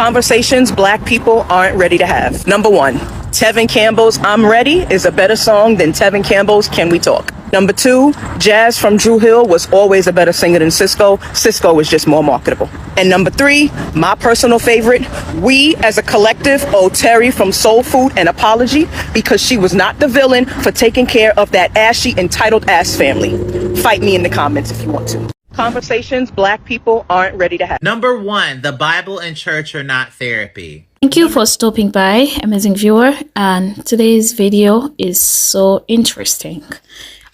Conversations black people aren't ready to have. Number one, Tevin Campbell's I'm Ready is a better song than Tevin Campbell's Can We Talk. Number two, Jazz from Drew Hill was always a better singer than Cisco. Cisco was just more marketable. And number three, my personal favorite, we as a collective owe Terry from Soul Food an apology because she was not the villain for taking care of that ashy, entitled ass family. Fight me in the comments if you want to. Conversations black people aren't ready to have. Number one, the Bible and church are not therapy. Thank you for stopping by, amazing viewer. And today's video is so interesting.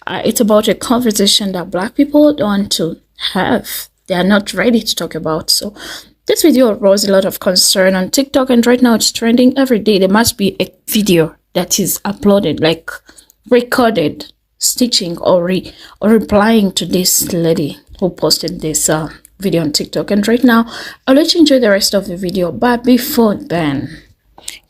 It's about a conversation that black people don't want to have. They are not ready to talk about. So this video rose a lot of concern on TikTok, and right now it's trending every day. There must be a video that is uploaded, like recorded, stitching or replying to this lady who posted this video on TikTok. And right now I'll let you enjoy the rest of the video, but before then,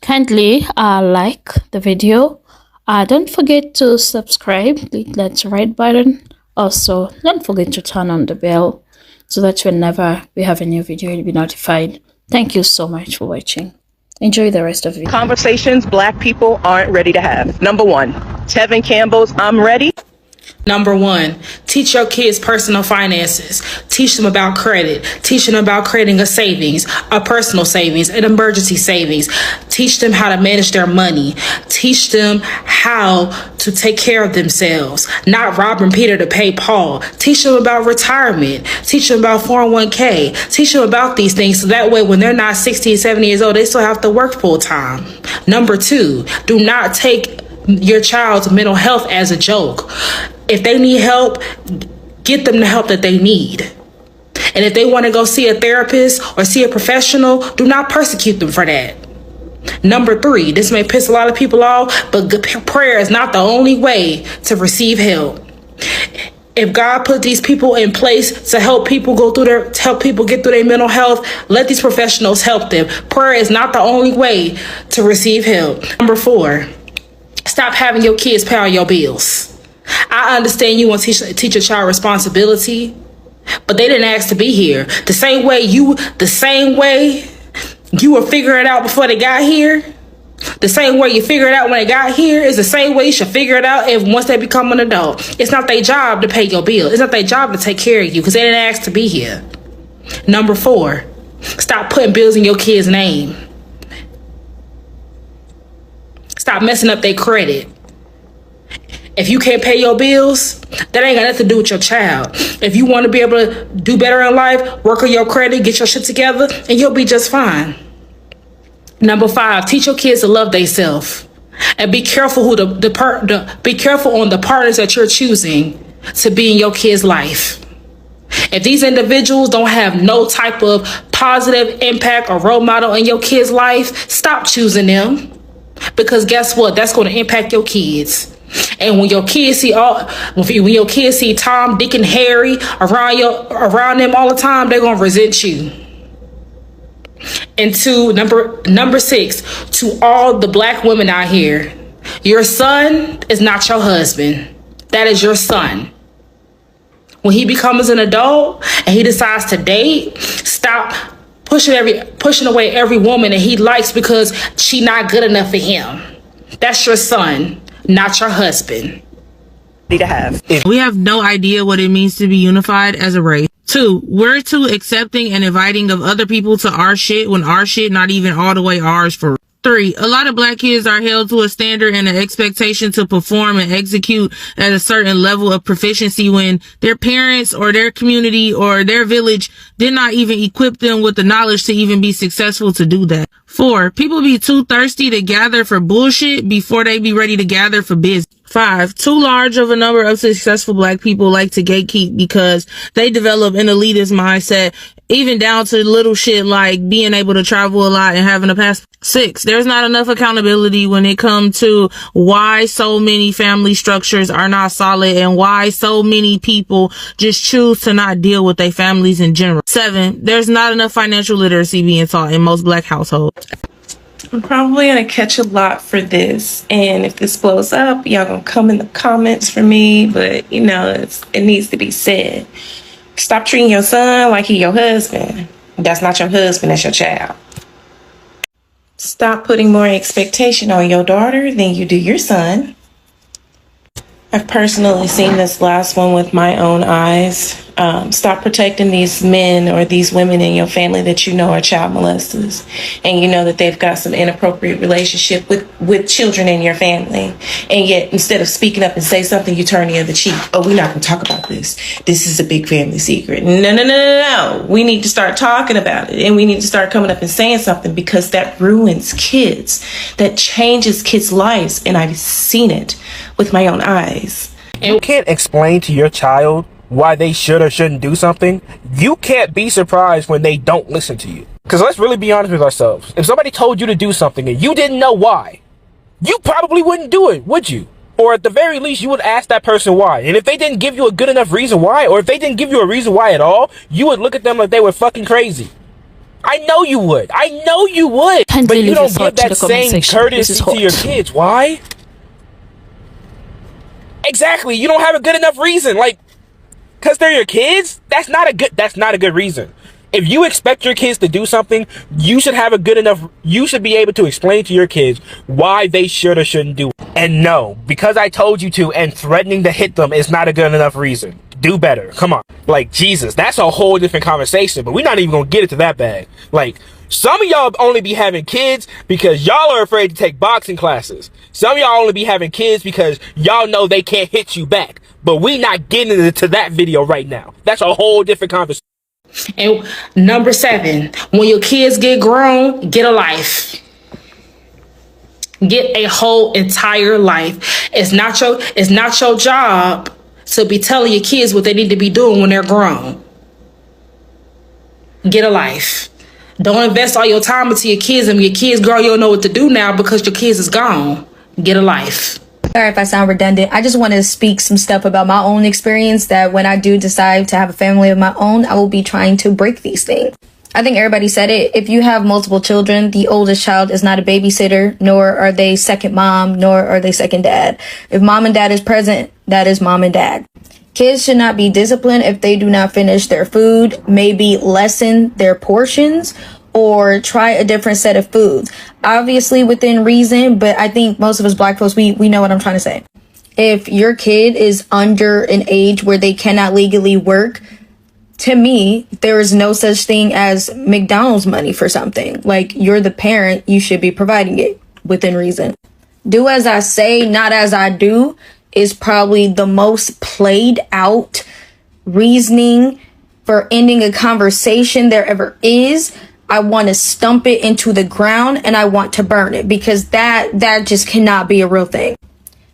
kindly like the video. Don't forget to subscribe, click that red button. Also, don't forget to turn on the bell so that whenever we have a new video, you'll be notified. Thank you so much for watching. Enjoy the rest of the video. Conversations black people aren't ready to have. Number one, Tevin Campbell's I'm Ready. Number one, teach your kids personal finances. Teach them about credit. Teach them about creating a savings, a personal savings, an emergency savings. Teach them how to manage their money. Teach them how to take care of themselves, not robbing Peter to pay Paul. Teach them about retirement. Teach them about 401k. Teach them about these things so that way when they're not 60 and 70 years old, they still have to work full time. Number two, do not take your child's mental health as a joke. If they need help, get them the help that they need. And if they want to go see a therapist or see a professional, do not persecute them for that. Number three, this may piss a lot of people off, but prayer is not the only way to receive help. If God put these people in place to help people to help people get through their mental health, let these professionals help them. Prayer is not the only way to receive help. Number 4, stop having your kids pay all your bills. I understand you want to teach a child responsibility, but they didn't ask to be here. The same way you were figuring it out before they got here. The same way you figure it out when they got here is the same way you should figure it out once they become an adult. It's not their job to pay your bill. It's not their job to take care of you because they didn't ask to be here. Number 4, stop putting bills in your kid's name. Stop messing up their credit. If you can't pay your bills, that ain't got nothing to do with your child. If you want to be able to do better in life, work on your credit, get your shit together, and you'll be just fine. Number 5, teach your kids to love themselves, and be careful be careful on the partners that you're choosing to be in your kid's life. If these individuals don't have no type of positive impact or role model in your kid's life, stop choosing them, because guess what? That's going to impact your kids. And when your kids see Tom, Dick, and Harry around them all the time, they're gonna resent you. And number 6, to all the black women out here, your son is not your husband. That is your son. When he becomes an adult and he decides to date, stop pushing away every woman that he likes because she not good enough for him. That's your son, not your husband. To have. We have no idea what it means to be unified as a race. 2, we're too accepting and inviting of other people to our shit when our shit not even all the way ours for. 3, a lot of black kids are held to a standard and an expectation to perform and execute at a certain level of proficiency when their parents or their community or their village did not even equip them with the knowledge to even be successful to do that. 4, people be too thirsty to gather for bullshit before they be ready to gather for business. 5, too large of a number of successful black people like to gatekeep because they develop an elitist mindset, even down to little shit like being able to travel a lot and having a passport. 6, there's not enough accountability when it comes to why so many family structures are not solid and why so many people just choose to not deal with their families in general. 7, there's not enough financial literacy being taught in most black households. I'm probably gonna catch a lot for this, and if this blows up, y'all gonna come in the comments for me, but you know, it needs to be said. Stop treating your son like he your husband. That's not your husband, that's your child. Stop putting more expectation on your daughter than you do your son. I've personally seen this last one with my own eyes. Stop protecting these men or these women in your family that you know are child molesters, and you know that they've got some inappropriate relationship with children in your family. And yet, instead of speaking up and say something, you turn the other cheek. Oh, we're not going to talk about this. This is a big family secret. No. We need to start talking about it, and we need to start coming up and saying something, because that ruins kids. That changes kids' lives, and I've seen it with my own eyes. You can't explain to your child why they should or shouldn't do something. You can't be surprised when they don't listen to you. Because let's really be honest with ourselves. If somebody told you to do something and you didn't know why, you probably wouldn't do it, would you? Or at the very least, you would ask that person why. And if they didn't give you a good enough reason why, or if they didn't give you a reason why at all, you would look at them like they were fucking crazy. I know you would. But you don't give that same courtesy to your kids. Why? Exactly. You don't have a good enough reason. Like, because they're your kids? That's not a good reason. If you expect your kids to do something, you should be able to explain to your kids why they should or shouldn't do it. And no, because I told you to and threatening to hit them is not a good enough reason. Do better. Come on. Like, Jesus, that's a whole different conversation, but we're not even gonna get into that bag. Like, some of y'all only be having kids because y'all are afraid to take boxing classes. Some of y'all only be having kids because y'all know they can't hit you back. But we not getting into that video right now. That's a whole different conversation. And number 7, when your kids get grown, get a life. Get a whole entire life. It's not your job to be telling your kids what they need to be doing when they're grown. Get a life. Don't invest all your time into your kids, and when your kids grow, you don't know what to do now because your kids is gone. Get a life. Sorry if I sound redundant. I just want to speak some stuff about my own experience, that when I do decide to have a family of my own, I will be trying to break these things. I think everybody said it. If you have multiple children, the oldest child is not a babysitter, nor are they second mom, nor are they second dad. If mom and dad is present, that is mom and dad. Kids should not be disciplined if they do not finish their food, maybe lessen their portions, or try a different set of foods. Obviously within reason, but I think most of us black folks, we know what I'm trying to say. If your kid is under an age where they cannot legally work, to me, there is no such thing as McDonald's money for something. Like, you're the parent, you should be providing it within reason. Do as I say, not as I do is probably the most played out reasoning for ending a conversation there ever is. I want to stump it into the ground and I want to burn it, because that just cannot be a real thing.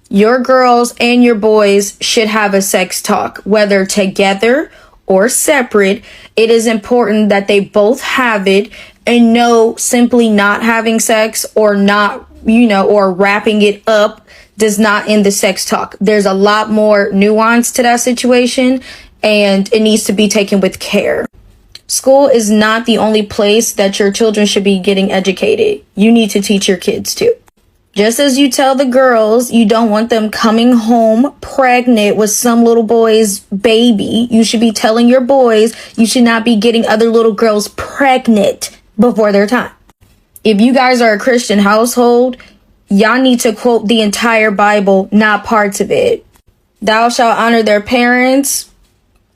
Your girls and your boys should have a sex talk, whether together or separate. It is important that they both have it, and no, simply not having sex or not, or wrapping it up does not end the sex talk. There's a lot more nuance to that situation, and it needs to be taken with care. School is not the only place that your children should be getting educated. You need to teach your kids too. Just as you tell the girls you don't want them coming home pregnant with some little boy's baby, you should be telling your boys you should not be getting other little girls pregnant before their time. If you guys are a Christian household, y'all need to quote the entire Bible, not parts of it. Thou shalt honor their parents.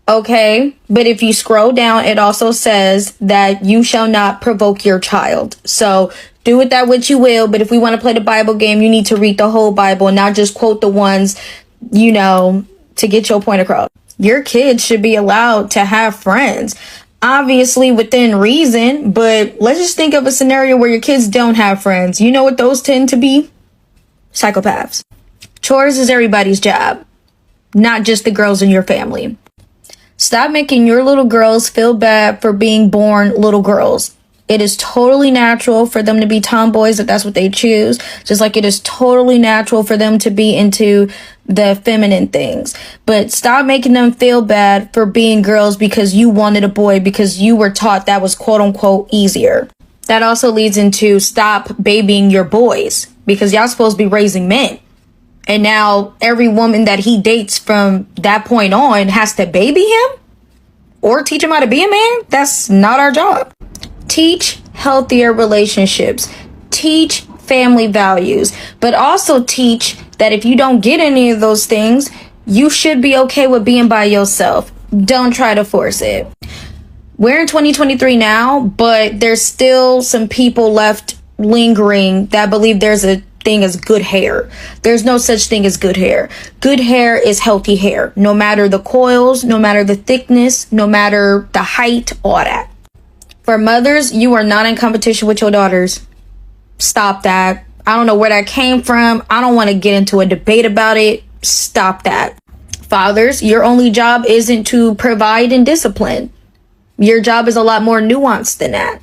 Okay, but if you scroll down, it also says that you shall not provoke your child. So do with that what you will, but if we want to play the Bible game, you need to read the whole Bible and not just quote the ones, to get your point across. Your kids should be allowed to have friends, obviously within reason, but let's just think of a scenario where your kids don't have friends. You know what those tend to be? Psychopaths. Chores is everybody's job, not just the girls in your family. Stop making your little girls feel bad for being born little girls. It is totally natural for them to be tomboys if that's what they choose, just like it is totally natural for them to be into the feminine things. But stop making them feel bad for being girls because you wanted a boy, because you were taught that was quote unquote easier. That also leads into stop babying your boys, because y'all supposed to be raising men. And now every woman that he dates from that point on has to baby him or teach him how to be a man. That's not our job. Teach healthier relationships. teach family values, but also teach that if you don't get any of those things, you should be okay with being by yourself. Don't try to force it. We're in 2023 now, but there's still some people left lingering that believe there's a thing as good hair. There's no such thing as good hair. Good hair is healthy hair, no matter the coils, no matter the thickness, no matter the height, all that. For mothers, you are not in competition with your daughters. Stop that. I don't know where that came from. I don't want to get into a debate about it. Stop that. Fathers, your only job isn't to provide and discipline. Your job is a lot more nuanced than that.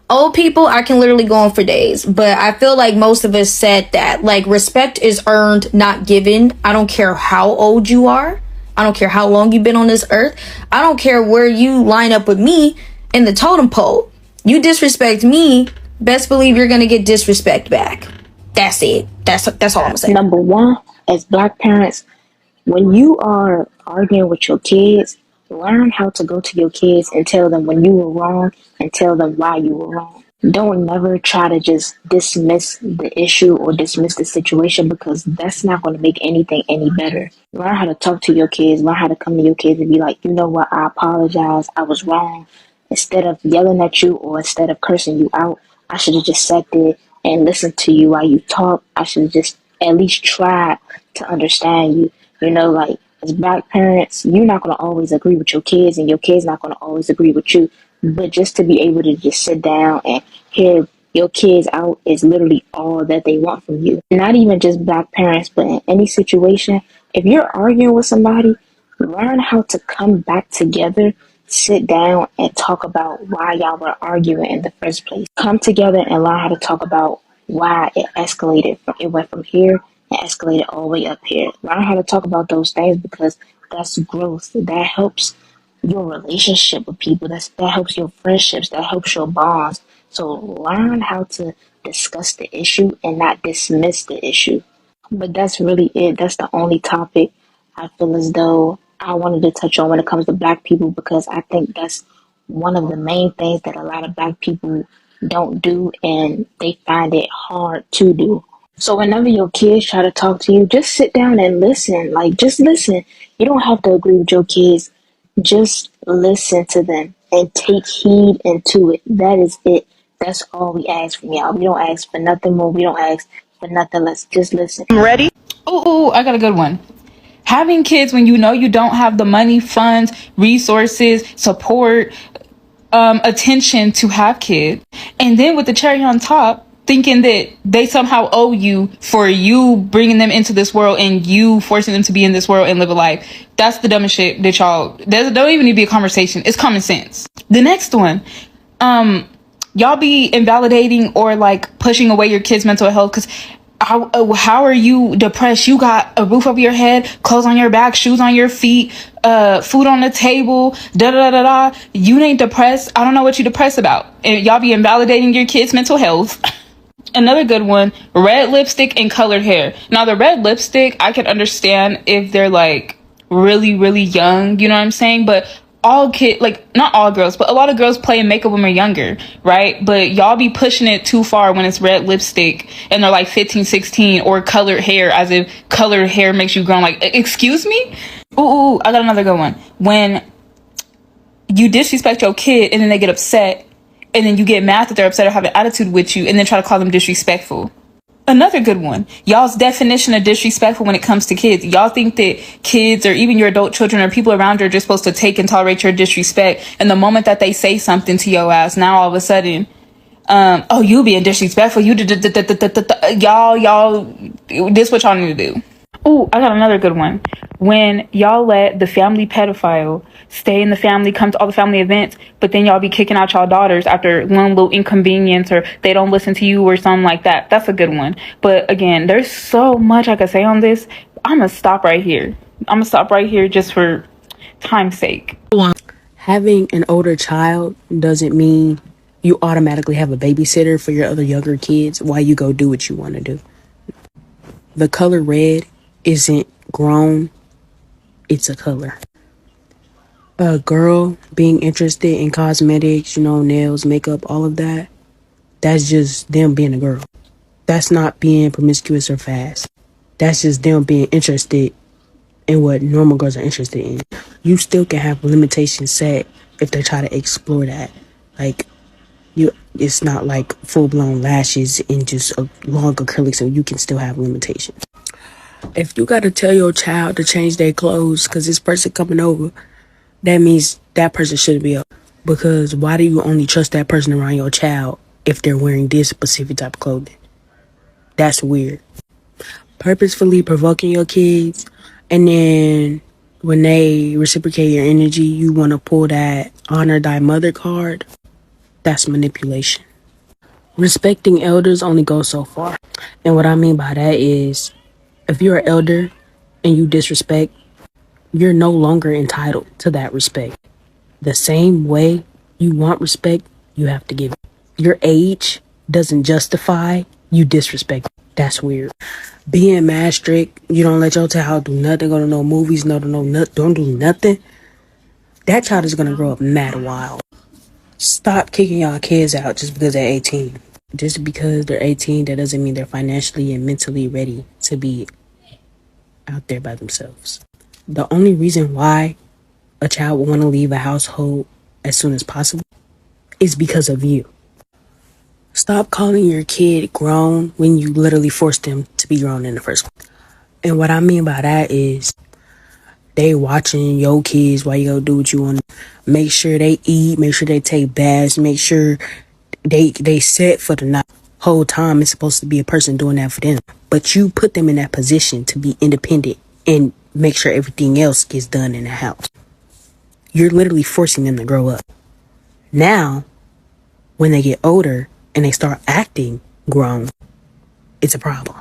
Old people, I can literally go on for days, but I feel like most of us said that. Like, respect is earned, not given. I don't care how old you are. I don't care how long you've been on this earth. I don't care where you line up with me in the totem pole. You disrespect me, best believe you're gonna get disrespect back. That's it. That's all I'm gonna say. Number one, as Black parents, when you are arguing with your kids, learn how to go to your kids and tell them when you were wrong and tell them why you were wrong. Don't never try to just dismiss the issue or dismiss the situation, because that's not going to make anything any better. Learn how to talk to your kids. Learn how to come to your kids and be like, you know what, I apologize. I was wrong. Instead of yelling at you or instead of cursing you out, I should have just sat there and listened to you while you talk. I should have just at least tried to understand you. You know, like, as Black parents, you're not going to always agree with your kids, and your kids not going to always agree with you. But just to be able to just sit down and hear your kids out is literally all that they want from you. Not even just Black parents, but in any situation, if you're arguing with somebody, learn how to come back together, sit down and talk about why y'all were arguing in the first place. Come together and learn how to talk about why it escalated. It went from here and escalated all the way up here. Learn how to talk about those things, because that's growth. That helps your relationship with people. That helps your friendships. That helps your bonds. So learn how to discuss the issue and not dismiss the issue. But that's really it. That's the only topic I feel as though I wanted to touch on when it comes to Black people, because I think that's one of the main things that a lot of Black people don't do, and they find it hard to do. So whenever your kids try to talk to you, just sit down and listen. Like, just listen. You don't have to agree with your kids. Just listen to them and take heed into it. That is it. That's all we ask from y'all. We don't ask for nothing more. We don't ask for nothing less. Just listen. I'm ready. Ooh, I got a good one. Having kids when you know you don't have the money, funds, resources, support, attention to have kids, and then with the cherry on top, thinking that they somehow owe you for you bringing them into this world and you forcing them to be in this world and live a life. That's the dumbest shit that y'all, there don't even need to be a conversation. It's common sense. The next one, y'all be invalidating or like pushing away your kids' mental health, because how are you depressed? You got a roof over your head, clothes on your back, shoes on your feet, food on the table, da da da da. You ain't depressed. I don't know what you depressed about. And y'all be invalidating your kids' mental health. Another good one, red lipstick and colored hair. Now, the red lipstick, I can understand if they're like really, really young, you know what I'm saying? But all kids, like, not all girls, but a lot of girls play and makeup when they're younger, right? But y'all be pushing it too far when it's red lipstick and they're like 15, 16, or colored hair, as if colored hair makes you grown. Like, excuse me? Ooh, I got another good one. When you disrespect your kid and then they get upset, and then you get mad that they're upset or have an attitude with you, and then try to call them disrespectful. Another good one, y'all's definition of disrespectful when it comes to kids. Y'all think that kids or even your adult children or people around you are just supposed to take and tolerate your disrespect. And the moment that they say something to your ass, now all of a sudden, oh, you being disrespectful. You y'all, this what y'all need to do. Oh, I got another good one. When y'all let the family pedophile stay in the family, come to all the family events, but then y'all be kicking out y'all daughters after one little inconvenience, or they don't listen to you or something like that. That's a good one. But again, there's so much I could say on this. I'm going to stop right here. Just for time's sake. Having an older child doesn't mean you automatically have a babysitter for your other younger kids while you go do what you want to do. The color red isn't grown, it's a color. A girl being interested in cosmetics, nails, makeup, all of that, that's just them being a girl. That's not being promiscuous or fast. That's just them being interested in what normal girls are interested in. You still can have limitations set if they try to explore that. Like, it's not like full-blown lashes and just a long acrylic, so you can still have limitations. If you gotta tell your child to change their clothes because this person coming over, that means that person shouldn't be up. Because why do you only trust that person around your child if they're wearing this specific type of clothing? That's weird. Purposefully provoking your kids, and then when they reciprocate your energy, you want to pull that honor thy mother card. That's manipulation. Respecting elders only goes so far. And what I mean by that is, if you're an elder and you disrespect, you're no longer entitled to that respect. The same way you want respect, you have to give it. Your age doesn't justify you disrespect. That's weird. Being mad strict, you don't let your child do nothing, go to no movies, don't do nothing. That child is gonna grow up mad wild. Stop kicking y'all kids out just because they're 18. Just because they're 18, that doesn't mean they're financially and mentally ready to be out there by themselves. The only reason why a child will want to leave a household as soon as possible is because of you. Stop calling your kid grown when you literally forced them to be grown in the first place. And what I mean by that is they watching your kids while you go do what you want. Make sure they eat, make sure they take baths, make sure they set for the night. Whole time it's supposed to be a person doing that for them. But you put them in that position to be independent and make sure everything else gets done in the house. You're literally forcing them to grow up. Now, when they get older and they start acting grown, it's a problem.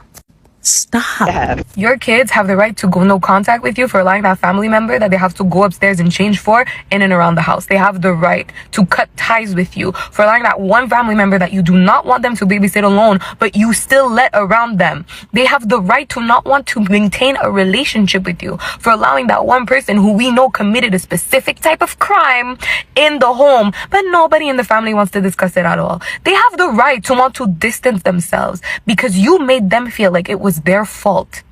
Stop. Your kids have the right to go no contact with you for allowing that family member that they have to go upstairs and change for in and around the house. They have the right to cut ties with you for allowing that one family member that you do not want them to babysit alone, but you still let around them. They have the right to not want to maintain a relationship with you for allowing that one person who we know committed a specific type of crime in the home, but nobody in the family wants to discuss it at all. They have the right to want to distance themselves because you made them feel like it was their fault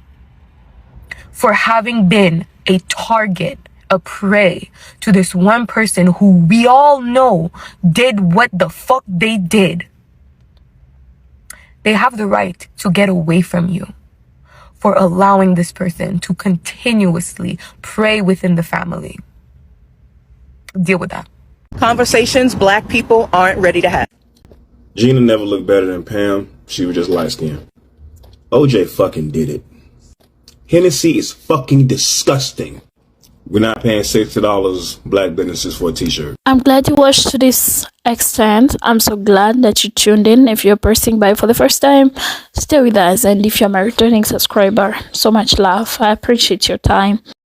for having been a target, a prey to this one person who we all know did what the fuck they did. They have the right to get away from you for allowing this person to continuously prey within the family. Deal with that. Conversations black people aren't ready to have. Gina never looked better than Pam. She was just light skinned. OJ fucking did it. Hennessy is fucking disgusting. We're not paying $60 black businesses for a t-shirt. I'm glad you watched to this extent. I'm so glad that you tuned in. If you're pressing by for the first time, stay with us. And if you're my returning subscriber, so much love. I appreciate your time.